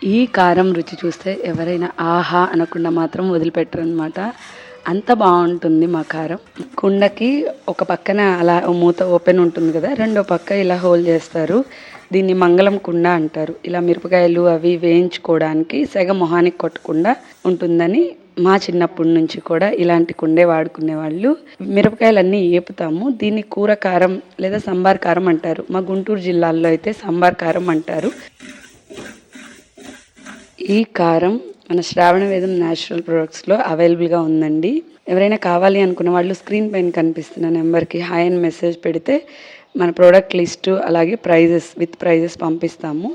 ఈ కారం రుచి చూస్తే ఎవరైనా ఆహా అనకుండా మాత్రం వదిలిపెట్టరు అనమాట. అంత బాగుంటుంది మా కారం. కుండకి ఒక పక్కన అలా మూత ఓపెన్ ఉంటుంది కదా, రెండో పక్క ఇలా హోల్ చేస్తారు. దీన్ని మంగళం కుండ అంటారు. ఇలా మిరపకాయలు అవి వేయించుకోవడానికి సెగ మొహానికి కొట్టకుండా ఉంటుందని మా చిన్నప్పటి నుంచి కూడా ఇలాంటి కుండే వాడుకునే వాళ్ళు. మిరపకాయలన్నీ ఏపుతాము. దీన్ని కూర కారం లేదా సాంబార్ కారం అంటారు. మా గుంటూరు జిల్లాల్లో అయితే సాంబార్ కారం అంటారు. ఈ కారం మన శ్రావణ వేదం న్యాచురల్ ప్రొడక్ట్స్లో అవైలబుల్గా ఉందండి. ఎవరైనా కావాలి అనుకున్న వాళ్ళు స్క్రీన్ పైన కనిపిస్తున్న నెంబర్కి హాయ్ అని మెసేజ్ పెడితే మన ప్రోడక్ట్ లిస్టు అలాగే ప్రైజెస్ పంపిస్తాము.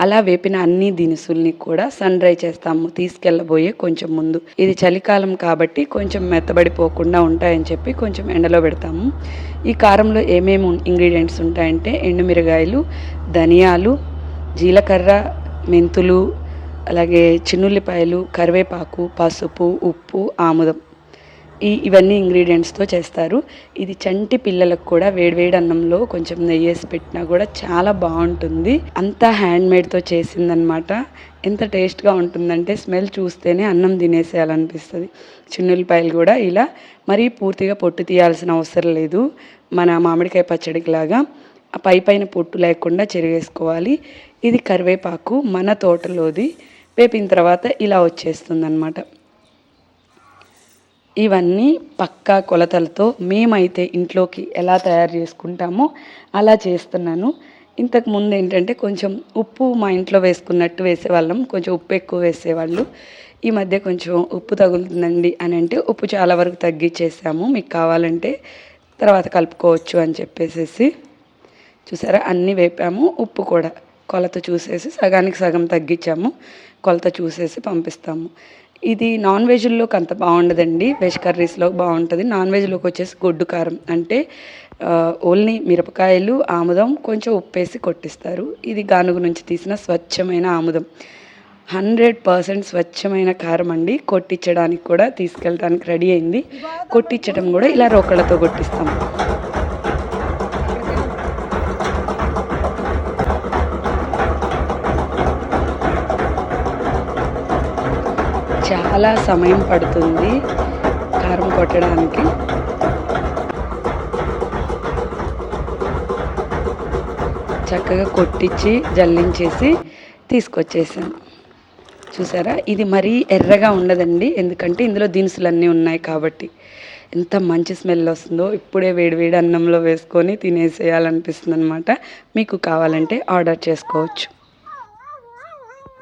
అలా వేపిన అన్ని దినుసుల్ని కూడా సన్ డ్రై చేస్తాము తీసుకెళ్ళబోయే కొంచెం ముందు. ఇది చలికాలం కాబట్టి కొంచెం మెత్తబడిపోకుండా ఉంటాయని చెప్పి కొంచెం ఎండలో పెడతాము. ఈ కారంలో ఏమేమి ఇంగ్రీడియంట్స్ ఉంటాయంటే ఎండుమిరగాయలు, ధనియాలు, జీలకర్ర, మెంతులు, అలాగే చిన్నుల్లిపాయలు, కరివేపాకు, పసుపు, ఉప్పు, ఆముదం, ఇవన్నీ ఇంగ్రీడియంట్స్తో చేస్తారు. ఇది చంటి పిల్లలకు కూడా వేడివేడి అన్నంలో కొంచెం నెయ్యి వేసి పెట్టినా కూడా చాలా బాగుంటుంది. అంతా హ్యాండ్మేడ్తో చేసిందనమాట. ఎంత టేస్ట్గా ఉంటుందంటే స్మెల్ చూస్తేనే అన్నం తినేసేయాలనిపిస్తుంది. చిన్నుల్లిపాయలు కూడా ఇలా మరీ పూర్తిగా పొట్టు తీయాల్సిన అవసరం లేదు. మన మామిడికాయ పచ్చడికి లాగా ఆ పైన పొట్టు లేకుండా చెరిగేసుకోవాలి. ఇది కరివేపాకు మన తోటలోది. వేపిన తర్వాత ఇలా వచ్చేస్తుంది అన్నమాట. ఇవన్నీ పక్కా కొలతలతో మేమైతే ఇంట్లోకి ఎలా తయారు చేసుకుంటామో అలా చేస్తున్నాను. ఇంతకు ముందు ఏంటంటే కొంచెం ఉప్పు మా ఇంట్లో వేసుకున్నట్టు వేసేవాళ్ళం, కొంచెం ఉప్పు ఎక్కువ వేసేవాళ్ళు. ఈ మధ్య కొంచెం ఉప్పు తగులుతుందండి అని అంటే ఉప్పు చాలా వరకు తగ్గించేసాము. మీకు కావాలంటే తర్వాత కలుపుకోవచ్చు అని చెప్పేసి. చూసారా, అన్నీ వేపాము. ఉప్పు కూడా కొలత చూసేసి సగానికి సగం తగ్గించాము. కొలత చూసేసి పంపిస్తాము. ఇది నాన్ వెజ్లోకి అంత బాగుండదండి, వెజ్ కర్రీస్లో బాగుంటుంది. నాన్ వెజ్లోకి వచ్చేసి గొడ్డు కారం అంటే ఓన్లీ మిరపకాయలు, ఆముదం, కొంచెం ఉప్పేసి కొట్టిస్తారు. ఇది గానుగు నుంచి తీసిన స్వచ్ఛమైన ఆముదం, 100% స్వచ్ఛమైన కారం అండి. కొట్టించడానికి కూడా తీసుకెళ్ళడానికి రెడీ అయింది. కొట్టించడం కూడా ఇలా రోకళ్ళతో కొట్టిస్తాం. చాలా సమయం పడుతుంది కారం కొట్టడానికి. చక్కగా కొట్టించి జల్లించేసి తీసుకొచ్చేసాను. చూసారా, ఇది మరీ ఎర్రగా ఉండదండి, ఎందుకంటే ఇందులో దినుసులన్నీ ఉన్నాయి కాబట్టి. ఎంత మంచి స్మెల్ వస్తుందో. ఇప్పుడే వేడి అన్నంలో వేసుకొని తినేసేయాలనిపిస్తుంది అనమాట. మీకు కావాలంటే ఆర్డర్ చేసుకోవచ్చు.